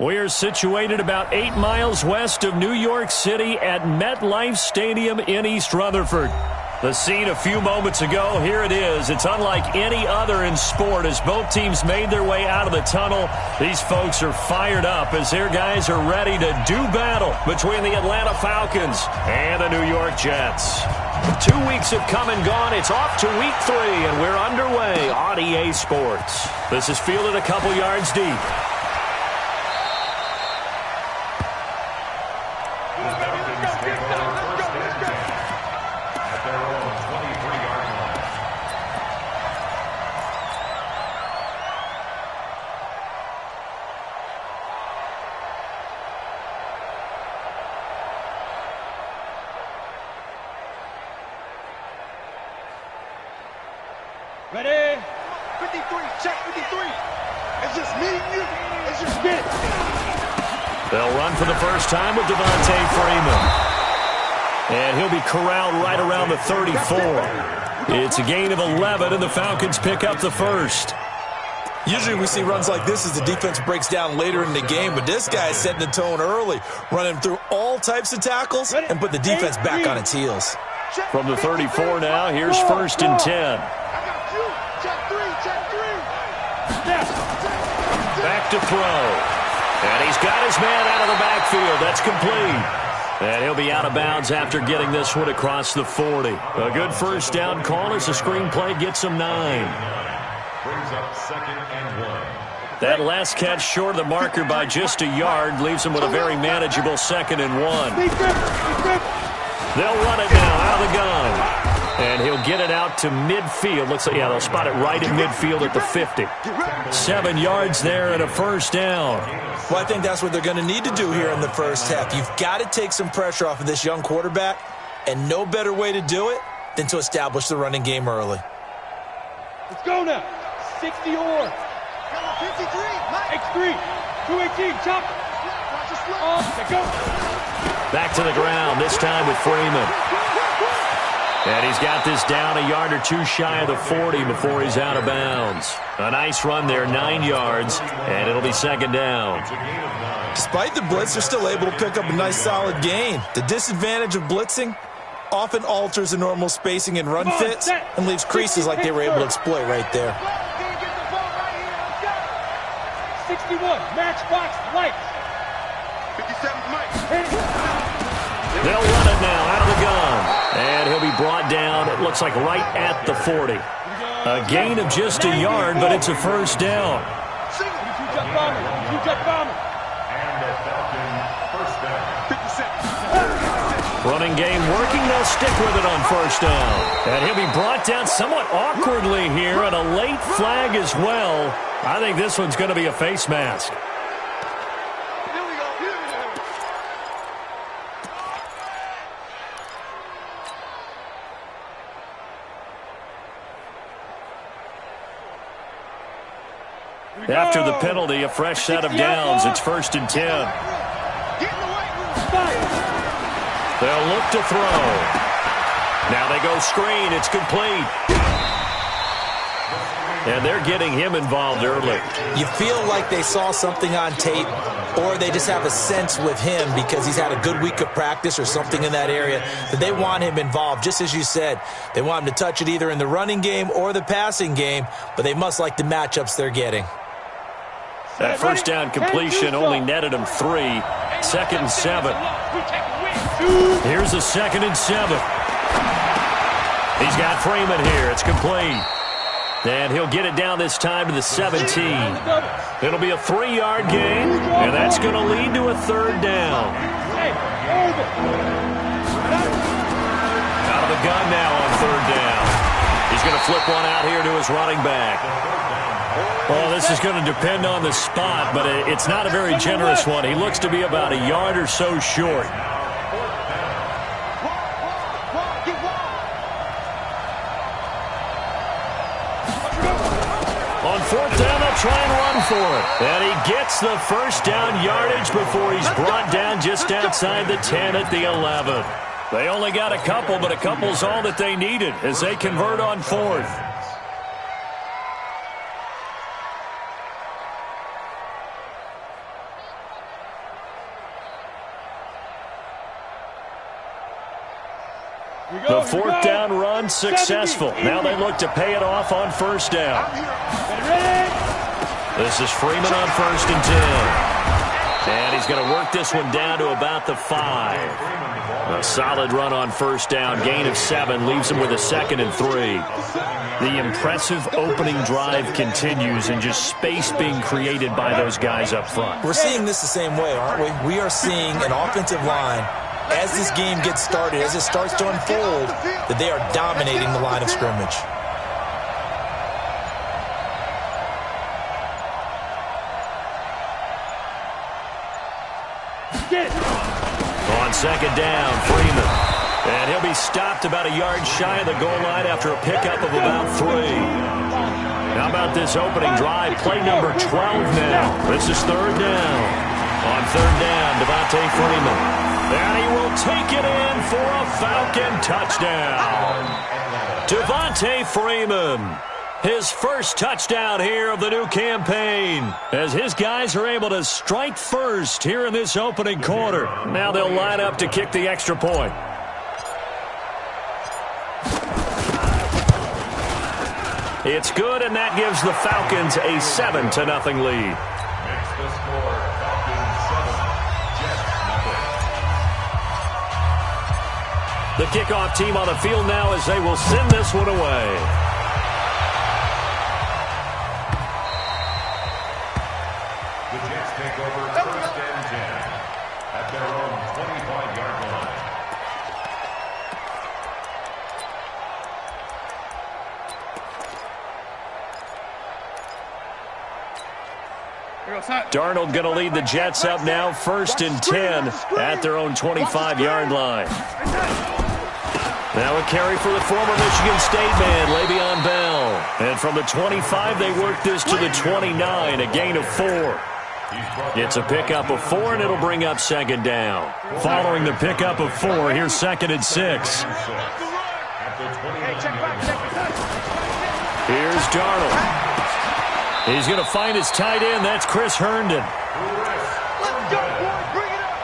We're situated about 8 miles west of New York City at MetLife Stadium in East Rutherford. The scene a few moments ago, here it is. It's unlike any other in sport as both teams made their way out of the tunnel. These folks are fired up as their guys are ready to do battle between the Atlanta Falcons and the New York Jets. 2 weeks have come and gone. It's off to week 3, and we're underway on EA Sports. This is fielded a couple yards deep. Ready? 53, check 53. It's just me and you. It's just me. They'll run for the first time with Devontae Freeman. And he'll be corralled right around the 34. It's a gain of 11, and the Falcons pick up the first. Usually we see runs like this as the defense breaks down later in the game, but this guy is setting the tone early, running through all types of tackles and put the defense back on its heels. From the 34 now, here's first and 10. Back to throw. And he's got his man out of the backfield. That's complete. And he'll be out of bounds after getting this one across the 40. A good first down call as the screenplay gets him 9. Brings up 2nd and 1. That last catch short of the marker by just a yard leaves him with a very manageable 2nd and 1. They'll run it now out of the gun. And he'll get it out to midfield. Looks like, yeah, they'll spot it right at midfield at the 50. 7 yards there and a first down. Well, I think that's what they're going to need to do here in the first half. You've got to take some pressure off of this young quarterback, and no better way to do it than to establish the running game early. Let's go now. 60 or 53. X3. 218. Chop. Go. Back to the ground, this time with Freeman. And he's got this down a yard or 2 shy of the 40 before he's out of bounds. A nice run there, 9 yards, and it'll be 2nd down. Despite the blitz, they're still able to pick up a nice solid gain. The disadvantage of blitzing often alters the normal spacing and run fits and leaves creases like they were able to exploit right there. 61, matchbox lights. 57, Mike. They'll run it now out of the gun. And he'll be brought down, it looks like right at the 40. A gain of just a yard, but it's a first down. And the Falcons first down. Running game working, they'll stick with it on first down. And he'll be brought down somewhat awkwardly here, and a late flag as well. I think this one's going to be a face mask. After the penalty, a fresh set of downs. It's 1st and 10. They'll look to throw. Now they go screen. It's complete. And they're getting him involved early. You feel like they saw something on tape, or they just have a sense with him because he's had a good week of practice or something in that area that they want him involved. Just as you said, they want him to touch it either in the running game or the passing game, but they must like the matchups they're getting. That first down completion only netted him 3. 2nd and 7. Here's a 2nd and 7. He's got Freeman here. It's complete. And he'll get it down this time to the 17. It'll be a 3-yard gain, and that's going to lead to a 3rd down. Out of the gun now on 3rd down. He's going to flip one out here to his running back. Well, this is going to depend on the spot, but it's not a very generous one. He looks to be about a yard or so short. On 4th down, they'll try and run for it. And he gets the first down yardage before he's brought down just outside the 10 at the 11. They only got a couple, but a couple's all that they needed as they convert on 4th. The fourth down run successful. Now they look to pay it off on first down. This is Freeman on 1st and 10. And he's going to work this one down to about the 5. A solid run on first down. Gain of 7 leaves him with a 2nd and 3. The impressive opening drive continues and just space being created by those guys up front. We're seeing this the same way, aren't we? We are seeing an offensive line, as this game gets started, as it starts to unfold, that they are dominating the line of scrimmage. On second down, Freeman. And he'll be stopped about a yard shy of the goal line after a pickup of about 3. How about this opening drive? Play number 12 now. This is 3rd down. On 3rd down, Devontae Freeman. And he will take it in for a Falcon touchdown. Devontae Freeman. His first touchdown here of the new campaign, as his guys are able to strike first here in this opening quarter. Now they'll line up to kick the extra point. It's good, and that gives the Falcons a 7-0 lead. Makes the score Falcons 7, Jets 0. The kickoff team on the field now as they will send this one away. Take over 1st and 10 at their own 25-yard line. Darnold going to lead the Jets up now, 1st and 10 at their own 25-yard line. Now a carry for the former Michigan State man, Le'Veon Bell. And from the 25, they work this to the 29, a gain of 4. It's a pickup of 4, and it'll bring up 2nd down. Following the pickup of 4, here's 2nd and 6. Here's Darnold. He's going to find his tight end. That's Chris Herndon. Let's go, boy. Bring it up.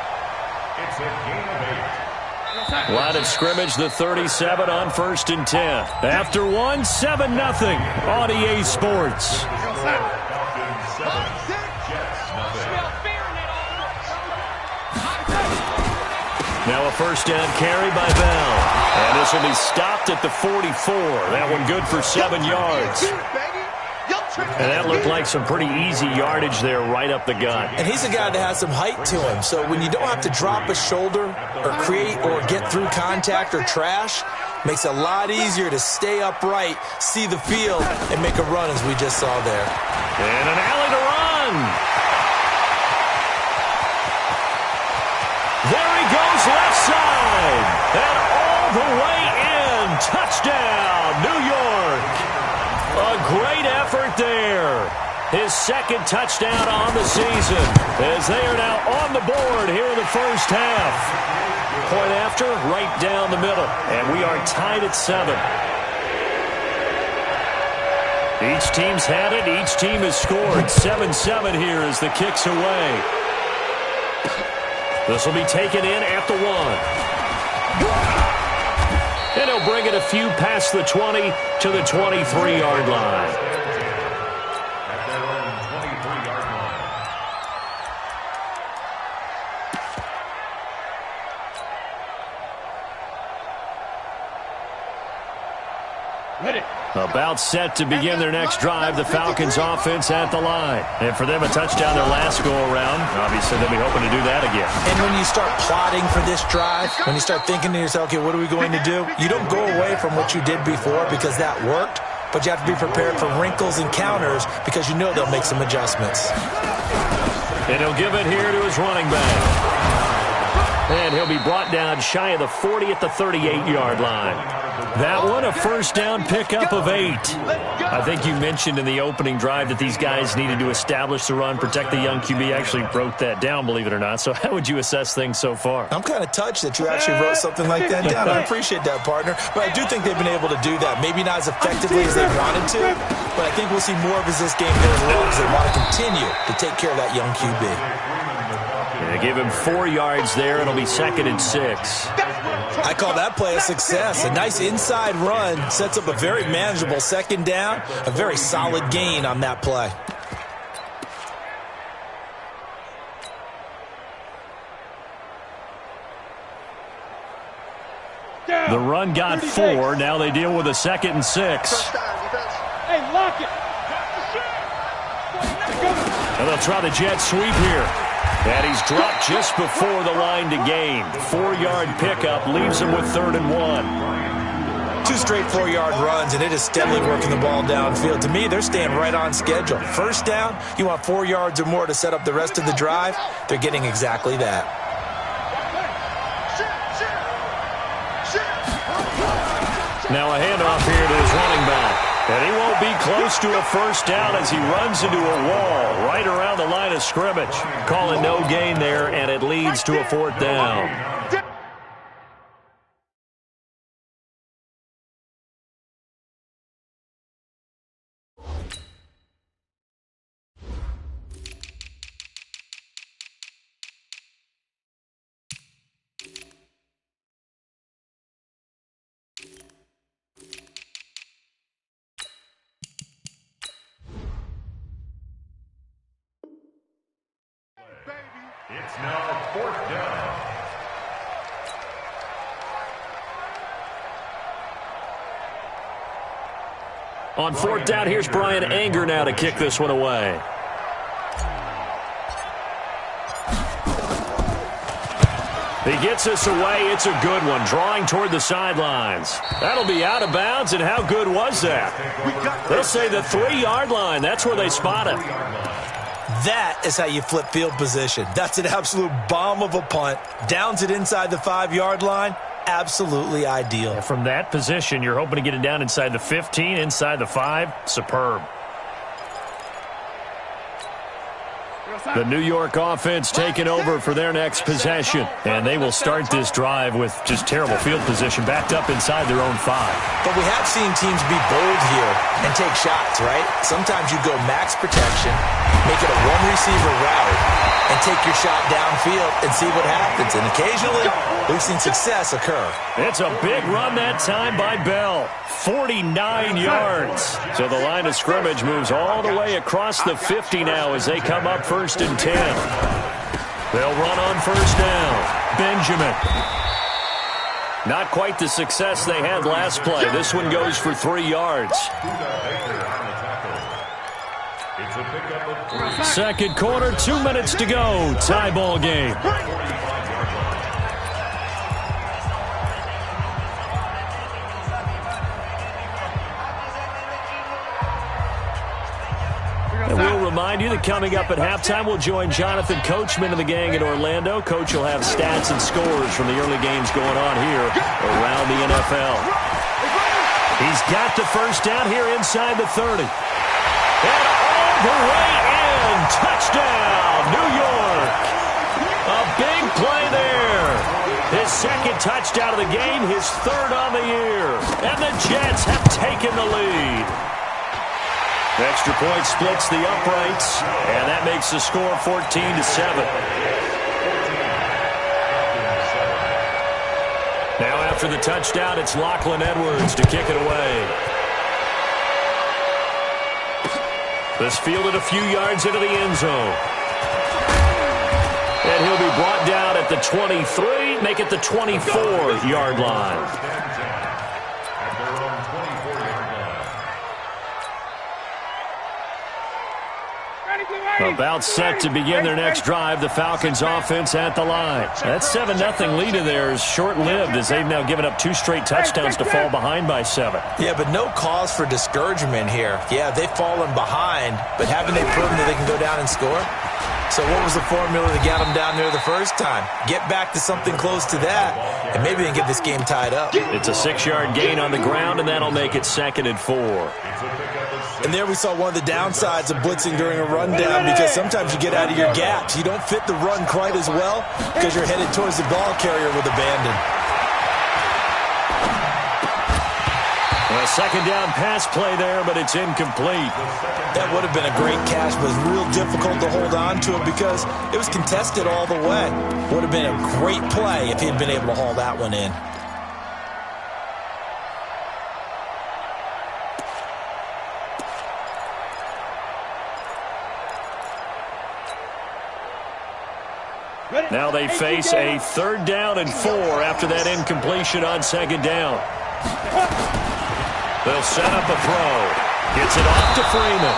It's a gain of 8. Line of scrimmage, the 37 on 1st and 10. After 1, 7-0 on EA Sports. Now a first down carry by Bell. And this will be stopped at the 44. That one good for 7 yards. And that looked like some pretty easy yardage there right up the gut. And he's a guy that has some height to him. So when you don't have to drop a shoulder or create or get through contact or trash, makes it a lot easier to stay upright, see the field, and make a run as we just saw there. And an alley to run. There he goes, left side. And all the way in. Touchdown, New York. A great effort there. His 2nd touchdown on the season, as they are now on the board here in the first half. Point after, right down the middle. And we are tied at 7. Each team's had it. Each team has scored. 7-7 here as the kick's away. This will be taken in at the 1. And he'll bring it a few past the 20 to the 23-yard line. At their own 23-yard line. Ready. About set to begin their next drive, the Falcons offense at the line. And for them, a touchdown their last go-around. Obviously, they'll be hoping to do that again. And when you start plotting for this drive, when you start thinking to yourself, okay, what are we going to do? You don't go away from what you did before because that worked, but you have to be prepared for wrinkles and counters because you know they'll make some adjustments. And he'll give it here to his running back. And he'll be brought down shy of the 40 at the 38-yard line. That one, a first down pickup of 8. I think you mentioned in the opening drive that these guys needed to establish the run, protect the young QB. Actually wrote that down, believe it or not. So how would you assess things so far? I'm kind of touched that you actually wrote something like that down. I appreciate that, partner. But I do think they've been able to do that. Maybe not as effectively as they wanted to, but I think we'll see more of as this game goes along because they want to continue to take care of that young QB. They give him 4 yards there. It'll be 2nd and 6. I call that play a success. A nice inside run sets up a very manageable second down, a very solid gain on that play. The run got 4. Now they deal with a 2nd and 6. Hey, lock it. And they'll try the jet sweep here. And he's dropped just before the line to gain. 4-yard pickup leaves him with 3rd and 1. 2 straight 4-yard runs, and it is steadily working the ball downfield. To me, they're staying right on schedule. First down, you want 4 yards or more to set up the rest of the drive. They're getting exactly that. Now a handoff here to his running back. And he won't be close to a first down as he runs into a wall right around the line of scrimmage. Calling no gain there, and it leads to a 4th down. It's now 4th down. On 4th down, here's Brian Anger now to kick this one away. He gets us away. It's a good one, drawing toward the sidelines. That'll be out of bounds, and how good was that? They'll say the 3-yard line. That's where they spot it. That is how you flip field position. That's an absolute bomb of a punt. Downs it inside the 5-yard line. Absolutely ideal. From that position, you're hoping to get it down inside the 15, inside the 5. Superb. The New York offense taking over for their next possession. And they will start this drive with just terrible field position, backed up inside their own 5. But we have seen teams be bold here and take shots, right? Sometimes you go max protection, make it a one-receiver route, and take your shot downfield and see what happens. And occasionally, we've seen success occur. It's a big run that time by Bell. 49 yards. So the line of scrimmage moves all the way across the 50 now as they come up 1st and 10. They'll run on 1st down. Benjamin. Not quite the success they had last play. This one goes for 3 yards. Second quarter, 2 minutes to go. Tie ball game. And we'll remind you that coming up at halftime, we'll join Jonathan Coachman and the gang in Orlando. Coach will have stats and scores from the early games going on here around the NFL. He's got the first down here inside the 30. And all the way in. Touchdown, New York. A big play there. His 2nd touchdown of the game, his 3rd on the year. And the Jets have taken the lead. Extra point splits the uprights, and that makes the score 14-7. Now after the touchdown, it's Lachlan Edwards to kick it away. This fielded a few yards into the end zone. And he'll be brought down at the 23, make it the 24-yard line. About set to begin their next drive, the Falcons offense at the line. That 7-0 lead of theirs short-lived as they've now given up 2 straight touchdowns to fall behind by 7. Yeah, but no cause for discouragement here. Yeah, they've fallen behind, but haven't they proven that they can go down and score? So what was the formula to get them down there the first time? Get back to something close to that, and maybe they can get this game tied up. It's a 6-yard gain on the ground, and that'll make it 2nd and 4. And there we saw one of the downsides of blitzing during a rundown, because sometimes you get out of your gaps. You don't fit the run quite as well because you're headed towards the ball carrier with abandon. A 2nd down pass play there, but it's incomplete. That would have been a great catch, but it was real difficult to hold on to it because it was contested all the way. Would have been a great play if he had been able to haul that one in. Now they face a 3rd down and 4 after that incompletion on 2nd down. They'll set up a throw. Gets it off to Freeman.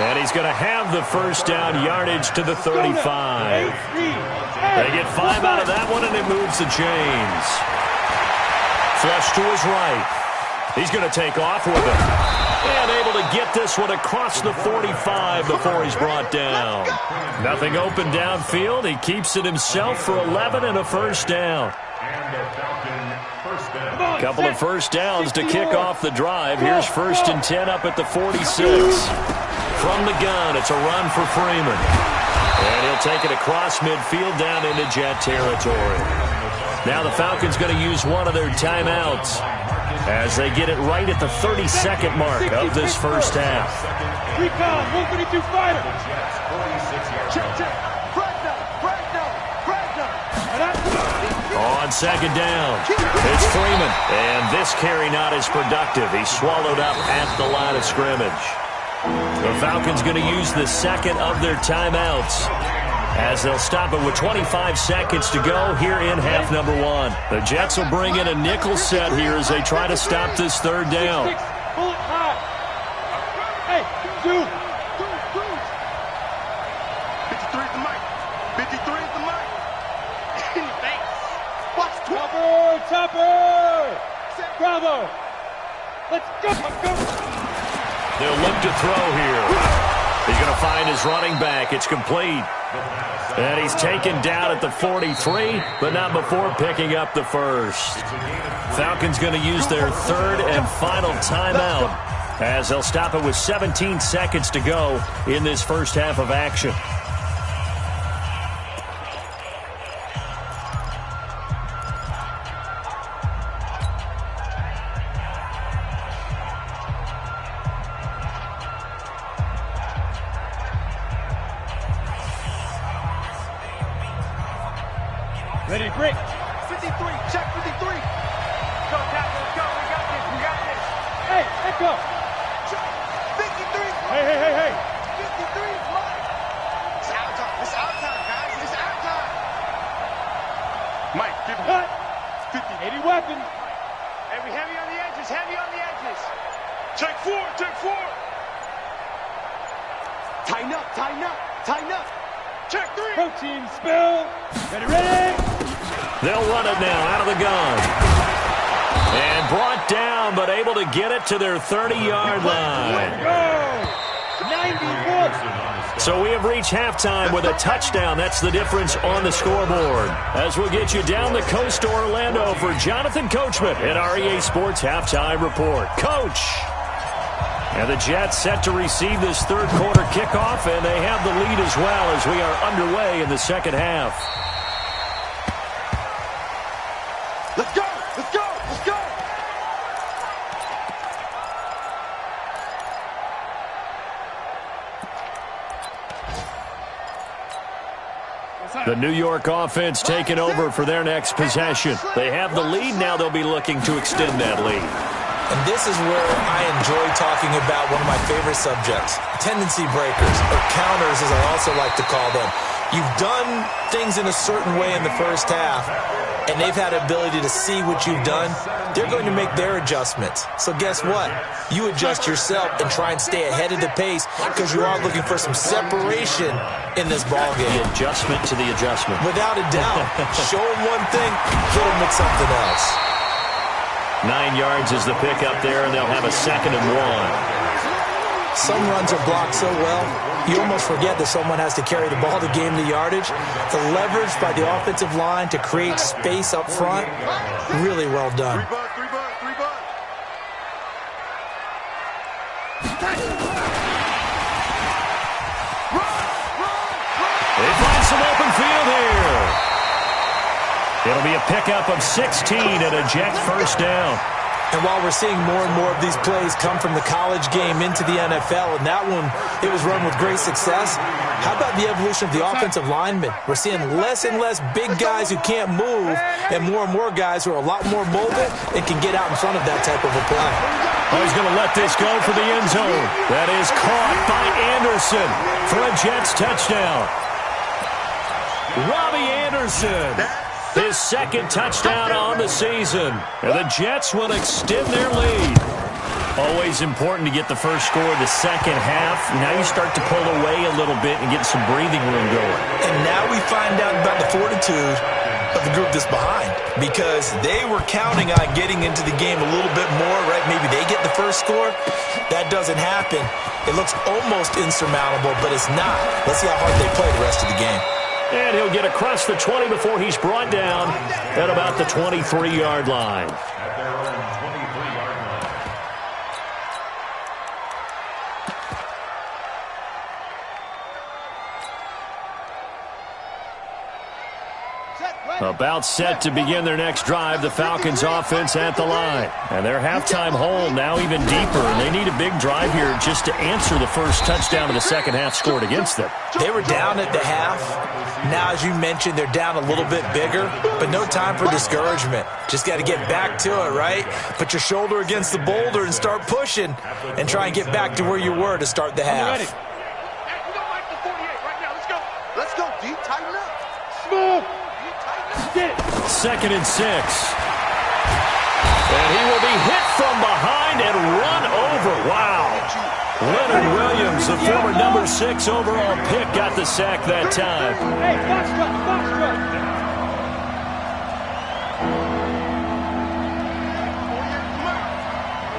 And he's going to have the 1st down yardage to the 35. They get 5 out of that one, and it moves the chains. Flush to his right. He's going to take off with it. And able to get this one across the 45 before he's brought down. Nothing open downfield. He keeps it himself for 11 and a 1st down. Couple of 1st downs to kick off the drive. Here's 1st and 10 up at the 46. From the gun, it's a run for Freeman. And he'll take it across midfield down into Jet territory. Now the Falcons going to use one of their timeouts as they get it right at the 32nd mark of this 1st half. Recon, 132 fighter. Check. On 2nd down, it's Freeman. And this carry not as productive. He's swallowed up at the line of scrimmage. The Falcons going to use the 2nd of their timeouts as they'll stop it with 25 seconds to go here in half number 1. The Jets will bring in a nickel set here as they try to stop this 3rd down. Bullet high. Hey, 2. 53 is the mic. 53 is the mic. In the face. Watch Topper. Bravo. Let's go. They'll look to throw here. He's going to find his running back. It's complete. And he's taken down at the 43, but not before picking up the 1st. Falcons going to use their 3rd and final timeout as they'll stop it with 17 seconds to go in this 1st half of action. Ready to break. 53, check 53. Go, Captain, let's go. We got this. Hey, echo. 53. Hey. 53 is mine. It's our time, guys. It's our time. Mike, give me. Cut. 50. 80 weapons. Hey, we heavy on the edges. Check 4. Tighten up. Check 3. Protein spill. Ready. They'll run it now out of the gun. And brought down, but able to get it to their 30-yard line. 91. So we have reached halftime with a touchdown. That's the difference on the scoreboard. As we'll get you down the coast to Orlando for Jonathan Coachman at our EA Sports Halftime Report. Coach! And the Jets set to receive this 3rd quarter kickoff, and they have the lead as well as we are underway in the 2nd half. Let's go. The New York offense taking over for their next possession. They have the lead. Now they'll be looking to extend that lead. And this is where I enjoy talking about one of my favorite subjects, tendency breakers, or counters as I also like to call them. You've done things in a certain way in the 1st half, and they've had the ability to see what you've done. They're going to make their adjustments. So guess what? You adjust yourself and try and stay ahead of the pace because you are looking for some separation in this ballgame. The adjustment to the adjustment. Without a doubt. Show them one thing, hit them with something else. 9 yards is the pickup there, and they'll have a 2nd and 1. Some runs are blocked so well, you almost forget that someone has to carry the ball to gain the yardage. The leverage by the offensive line to create space up front, really well done. 3 bucks. They find some open field here. It'll be a pickup of 16 and a Jets 1st down. And while we're seeing more and more of these plays come from the college game into the NFL, and that one, it was run with great success, how about the evolution of the offensive linemen? We're seeing less and less big guys who can't move and more guys who are a lot more mobile and can get out in front of that type of a play. Oh, he's going to let this go for the end zone. That is caught by Anderson for a Jets touchdown. Robbie Anderson, his second touchdown on the season. And the Jets will extend their lead. Always important to get the first score of the second half. Now you start to pull away a little bit and get some breathing room going. And now we find out about the fortitude of the group that's behind, because they were counting on getting into the game a little bit more, right? Maybe they get the first score. That doesn't happen. It looks almost insurmountable, but it's not. Let's see how hard they play the rest of the game. And he'll get across the 20 before he's brought down at about the 23-yard line. At their own 23-yard line. About set to begin their next drive, the Falcons offense at the line. And their halftime hole now even deeper, and they need a big drive here just to answer the first touchdown of the second half scored against them. They were down at the half. Now, as you mentioned, they're down a little bit bigger, but no time for discouragement. Just got to get back to it, right? Put your shoulder against the boulder and start pushing and try and get back to where you were to start the half. We don't like the 48 right now. Let's go. Let's go. Deep, tighten up. Smooth. Second and 6. And he will be hit from behind and run over. Wow. Leonard Williams, the former number 6 overall pick, got the sack that time. Hey, box truck, box truck.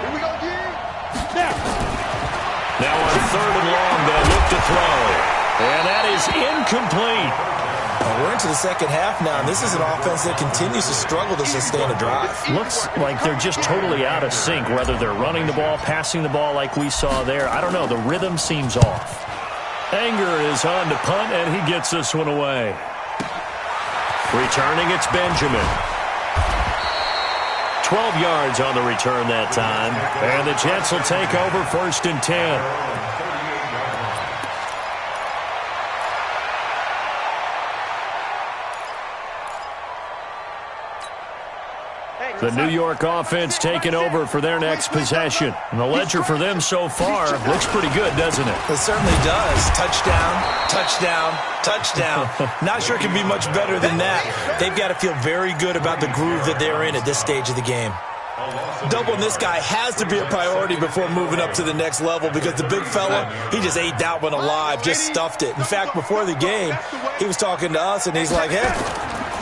Here we go, again. Now on 3rd and long, they'll look to throw. And that is incomplete. We're into the second half now, and this is an offense that continues to struggle to sustain a drive. Looks like they're just totally out of sync, whether they're running the ball, passing the ball like we saw there. I don't know. The rhythm seems off. Anger is on to punt, and he gets this one away. Returning, it's Benjamin. 12 yards on the return that time. And the Jets will take over 1st and 10. The New York offense taking over for their next possession. And the ledger for them so far looks pretty good, doesn't it? It certainly does. Touchdown, touchdown, touchdown. Not sure it can be much better than that. They've got to feel very good about the groove that they're in at this stage of the game. Doubling this guy has to be a priority before moving up to the next level, because the big fella, he just ate that one alive, just stuffed it. In fact, before the game, he was talking to us, and he's like, hey,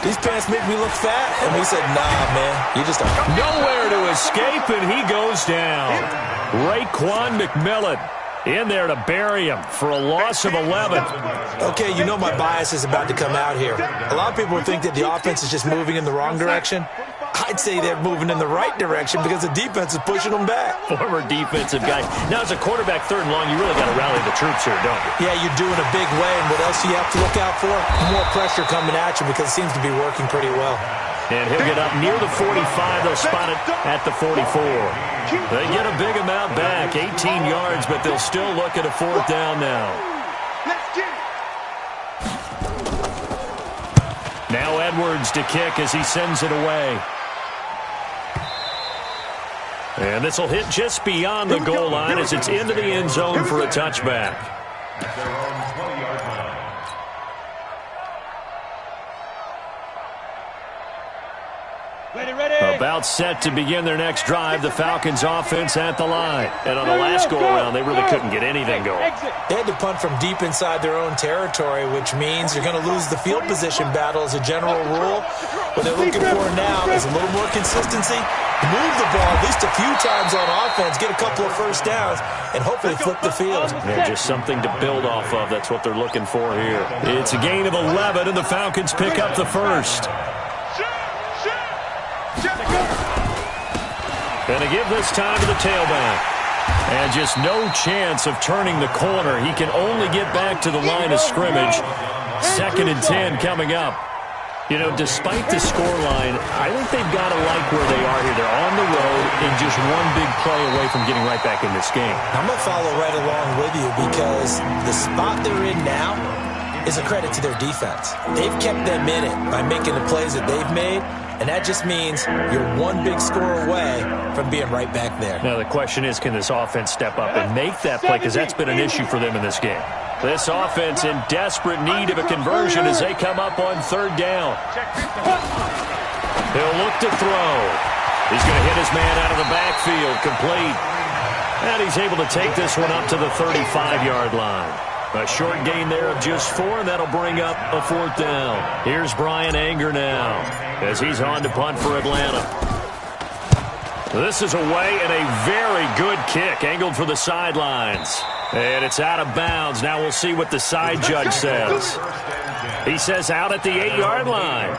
these pants make me look fat. And we said, nah, man, you just don't. Nowhere to escape, and he goes down. Raekwon McMillan in there to bury him for a loss of 11. Okay, you know my bias is about to come out here. A lot of people think that the offense is just moving in the wrong direction. I'd say they're moving in the right direction because the defense is pushing them back. Former defensive guy. Now, as a quarterback 3rd and long, you really got to rally the troops here, don't you? Yeah, you're doing a big way, and what else do you have to look out for? More pressure coming at you, because it seems to be working pretty well. And he'll get up near the 45. They'll spot it at the 44. They get a big amount back, 18 yards, but they'll still look at a 4th down now. Now Edwards to kick as he sends it away. And this will hit just beyond the goal line as it's into the end zone for a touchback. At their own 20-yard line. Ready. About set to begin their next drive, the Falcons offense at the line. And on the last go-around, they really couldn't get anything going. They had to punt from deep inside their own territory, which means you're going to lose the field position battle as a general rule. What they're looking for now is a little more consistency, move the ball at least a few times on offense, get a couple of first downs, and hopefully flip the field. Yeah, just something to build off of. That's what they're looking for here. It's a gain of 11, and the Falcons pick up the first. And they give this time to the tailback. And just no chance of turning the corner. He can only get back to the line of scrimmage. 2nd and 10 coming up. You know, despite the scoreline, I think they've got to like where they are here. They're on the road and just one big play away from getting right back in this game. I'm going to follow right along with you, because the spot they're in now is a credit to their defense. They've kept them in it by making the plays that they've made. And that just means you're one big score away from being right back there. Now, the question is, can this offense step up and make that play? Because that's been an issue for them in this game. This offense in desperate need of a conversion as they come up on third down. He'll look to throw. He's going to hit his man out of the backfield, complete. And he's able to take this one up to the 35-yard line. A short gain there of just 4, and that'll bring up a fourth down. Here's Brian Anger now as he's on to punt for Atlanta. This is away and a very good kick, angled for the sidelines. And it's out of bounds. Now we'll see what the side judge says. He says out at the 8-yard line.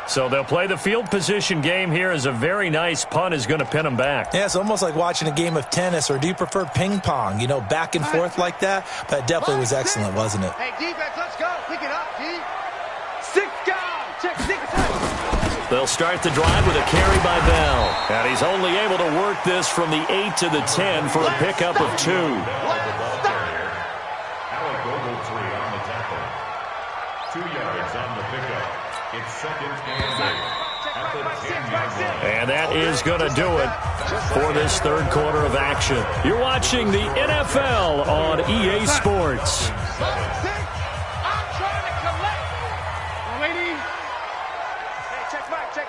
So they'll play the field position game here as a very nice punt is going to pin them back. Yeah, it's almost like watching a game of tennis, or do you prefer ping pong? You know, back and forth like that? That definitely was excellent, wasn't it? Hey, defense, let's go. Pick it up, D. 6 down. Check 6. They'll start the drive with a carry by Bell. And he's only able to work this from the 8 to the 10 for a pickup of 2. And that is going to do it for this third quarter of action. You're watching the NFL on EA Sports.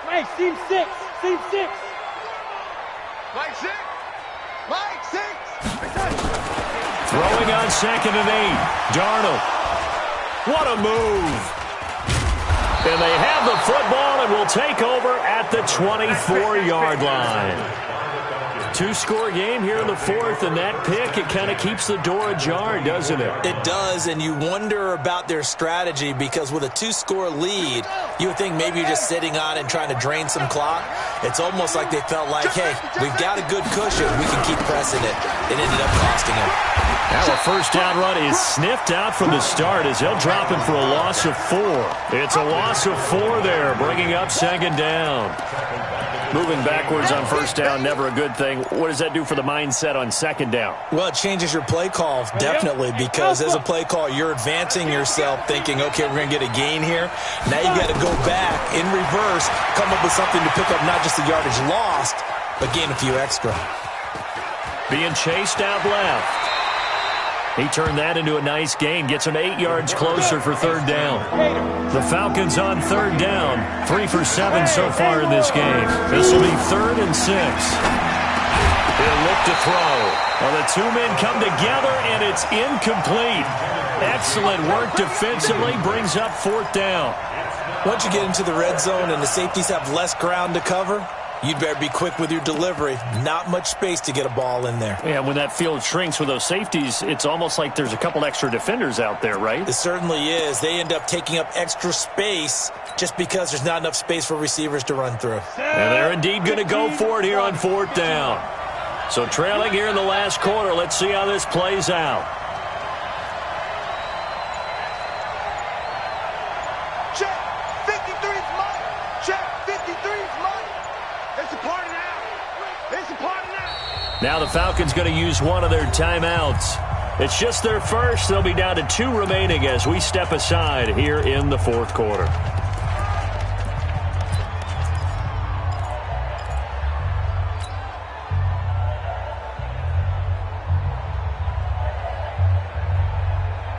Hey, seam 6. Seam 6. Mike 6. Mike 6. Throwing on 2nd and 8. Darnold. What a move. And they have the football and will take over at the 24-yard line. 2-score game here in the fourth, and that pick, it kind of keeps the door ajar, doesn't it? It does, and you wonder about their strategy, because with a 2-score lead, you would think maybe you're just sitting on it and trying to drain some clock. It's almost like they felt like, hey, we've got a good cushion. We can keep pressing it. It ended up costing them. Now a first down run is sniffed out from the start as they'll drop him for a loss of 4. It's a loss of 4 there, bringing up 2nd down. Moving backwards on first down, never a good thing. What does that do for the mindset on 2nd down? Well, it changes your play call, definitely, because as a play call, you're advancing yourself thinking, okay, we're going to get a gain here. Now you got to go back in reverse, come up with something to pick up not just the yardage lost, but gain a few extra. Being chased out left. He turned that into a nice gain, gets him 8 yards closer for third down. The Falcons on third down, 3 for 7 so far in this game. This will be 3rd and 6. He'll look to throw. Well, the two men come together, and it's incomplete. Excellent work defensively, brings up 4th down. Once you get into the red zone and the safeties have less ground to cover, you'd better be quick with your delivery. Not much space to get a ball in there. Yeah, when that field shrinks with those safeties, it's almost like there's a couple extra defenders out there, right? It certainly is. They end up taking up extra space just because there's not enough space for receivers to run through. And they're indeed going to go for it here on 4th down. So trailing here in the last quarter, let's see how this plays out. Check. 53's mine. Check. 53's mine. It's a party now. It's a party now. Now the Falcons going to use one of their timeouts. It's just their first. They'll be down to 2 remaining as we step aside here in the fourth quarter.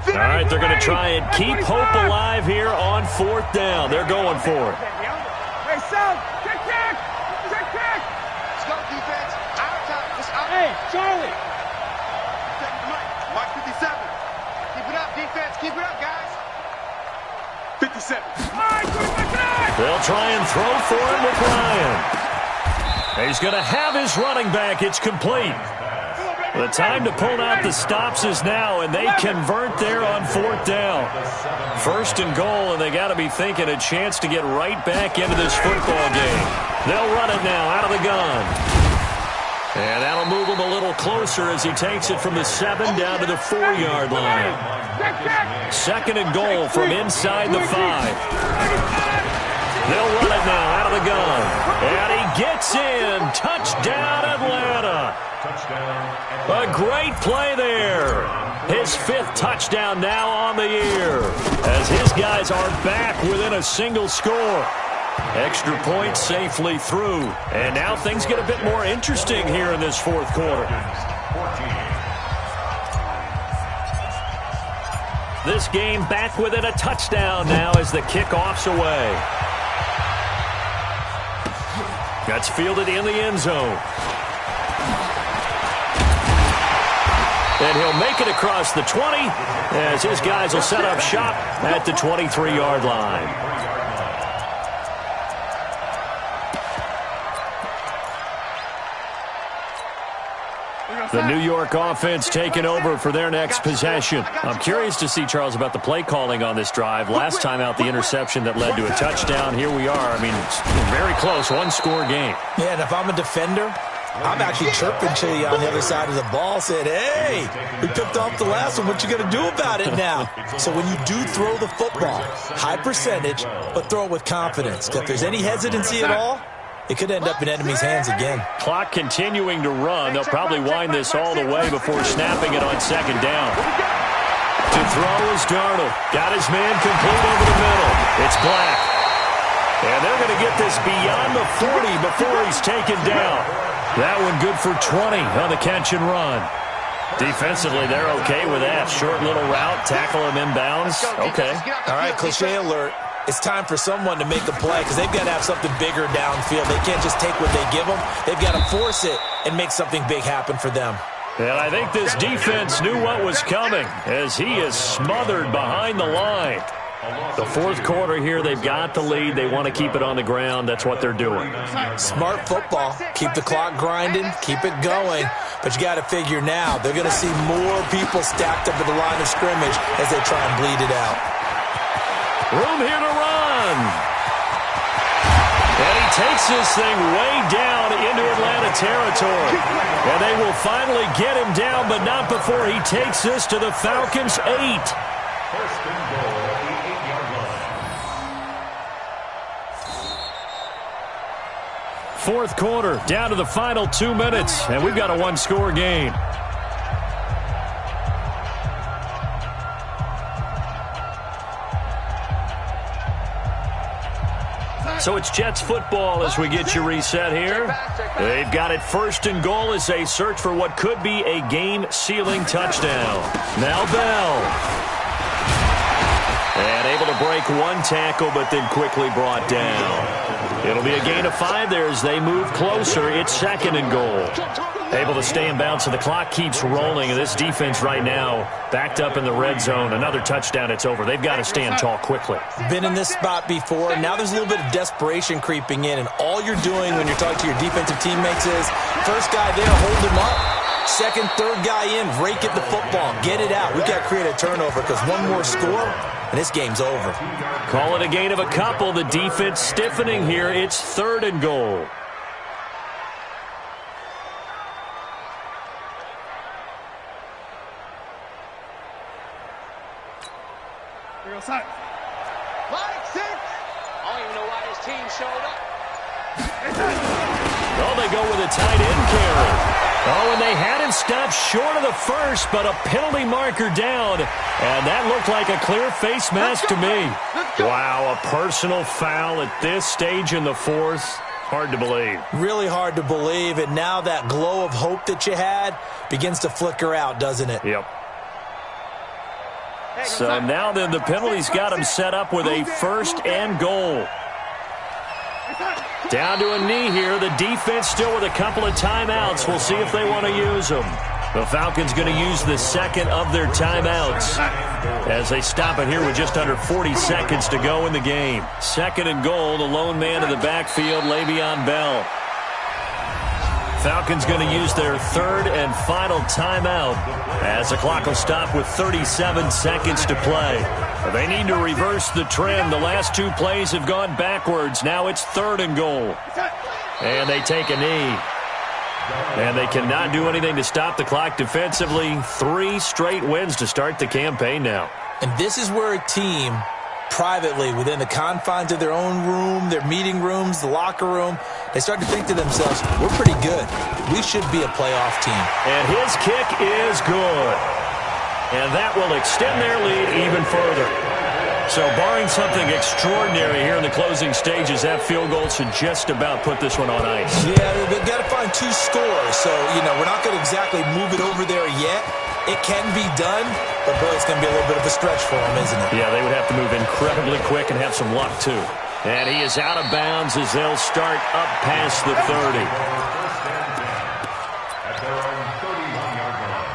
All right, they're going to try and keep hope alive here on 4th down. They're going for it. Hey, Sal, check. Let's go, defense. Our time. It's out. Hey, Charlie. Mark 57. Keep it up, defense. Keep it up, guys. 57. All right, 25. They'll try and throw for him with Ryan. He's going to have his running back. It's complete. The time to pull out the stops is now, and they convert there on 4th down. 1st and goal, and they got to be thinking a chance to get right back into this football game. They'll run it now out of the gun. And that'll move him a little closer as he takes it from the 7 down to the 4-yard line. 2nd and goal from inside the 5. They'll run it now out of the gun. And he gets in. Touchdown, Atlanta. A great play there. His 5th touchdown now on the year as his guys are back within a single score. Extra point safely through. And now things get a bit more interesting here in this fourth quarter. This game back within a touchdown now as the kickoff's away. That's fielded in the end zone. And he'll make it across the 20 as his guys will set up shop at the 23-yard line. The New York offense taking over for their next possession. I'm curious to see, Charles, about the play calling on this drive. Last time out, the interception that led to a touchdown. Here we are. I mean, it's very close, one-score game. Yeah, and if I'm a defender, I'm actually chirping to you on the other side of the ball, saying, hey, we picked off the last one. What you going to do about it now? So when you do throw the football, high percentage, but throw it with confidence. If there's any hesitancy at all, it could end up in enemy's hands again. Clock continuing to run. They'll probably wind this all the way before snapping it on second down. To throw is Darnold. Got his man complete over the middle. It's Black. And they're going to get this beyond the 40 before he's taken down. That one good for 20 on the catch and run. Defensively, they're okay with that. Short little route, tackle him inbounds. Okay. All right, cliche alert. It's time for someone to make a play because they've got to have something bigger downfield. They can't just take what they give them. They've got to force it and make something big happen for them. And I think this defense knew what was coming as he is smothered behind the line. The fourth quarter here, they've got the lead. They want to keep it on the ground. That's what they're doing. Smart football. Keep the clock grinding. Keep it going. But you got to figure now, they're going to see more people stacked up at the line of scrimmage as they try and bleed it out. Room here to run. And he takes this thing way down into Atlanta territory. And they will finally get him down, but not before he takes this to the Falcons' 8. First and goal at the 8-yard line. Fourth quarter, down to the final 2 minutes, and we've got a one-score game. So it's Jets football as we get you reset here. They've got it first and goal as they search for what could be a game-sealing touchdown. Now Bell. And able to break one tackle, but then quickly brought down. It'll be a gain of 5 there as they move closer. It's second and goal. Able to stay in bounds, so the clock keeps rolling. And this defense right now backed up in the red zone. Another touchdown, it's over. They've got to stand tall quickly. Been in this spot before. Now there's a little bit of desperation creeping in. And all you're doing when you're talking to your defensive teammates is, first guy there, hold him up. Second, third guy in, rake at the football. Get it out. We got to create a turnover because one more score, and this game's over. Call it a gain of a couple. The defense stiffening here. It's third and goal. Like 6. I don't even know why this team showed up. Oh, they go with a tight end carry. Oh, and they had him stopped short of the first, but a penalty marker down. And that looked like a clear face mask to me. Wow, a personal foul at this stage in the fourth. Hard to believe. Really hard to believe. And now that glow of hope that you had begins to flicker out, doesn't it? Yep. So now then the penalty's got him set up with a first and goal. Down to a knee here. The defense still with a couple of timeouts. We'll see if they want to use them. The Falcons going to use the second of their timeouts as they stop it here with just under 40 seconds to go in the game. Second and goal, the lone man in the backfield, Le'Veon Bell. Falcons going to use their third and final timeout as the clock will stop with 37 seconds to play. They need to reverse the trend. The last 2 plays have gone backwards. Now it's third and goal. And they take a knee. And they cannot do anything to stop the clock defensively. 3 straight wins to start the campaign now. And this is where a team privately, within the confines of their own room, their meeting rooms, the locker room, they start to think to themselves, we're pretty good. We should be a playoff team. And his kick is good. And that will extend their lead even further. So barring something extraordinary here in the closing stages, that field goal should just about put this one on ice. Yeah, they've got to find 2 scores. So, we're not going to exactly move it over there yet. It can be done, but boy, it's going to be a little bit of a stretch for them, isn't it? Yeah, they would have to move incredibly quick and have some luck, too. And he is out of bounds as they'll start up past the 30. At their own 31-yard line.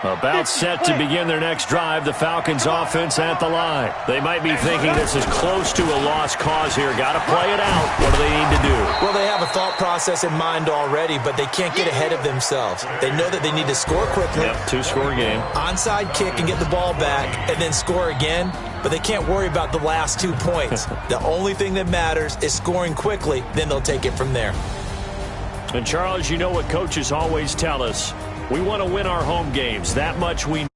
About set to begin their next drive, the Falcons offense at the line. They might be thinking this is close to a lost cause here. Got to play it out. What do they need to do? Well, they have a thought process in mind already, but they can't get ahead of themselves. They know that they need to score quickly. Yep, two-score game. Onside kick and get the ball back and then score again, but they can't worry about the last 2 points. The only thing that matters is scoring quickly, then they'll take it from there. And, Charles, you know what coaches always tell us. We want to win our home games. That much we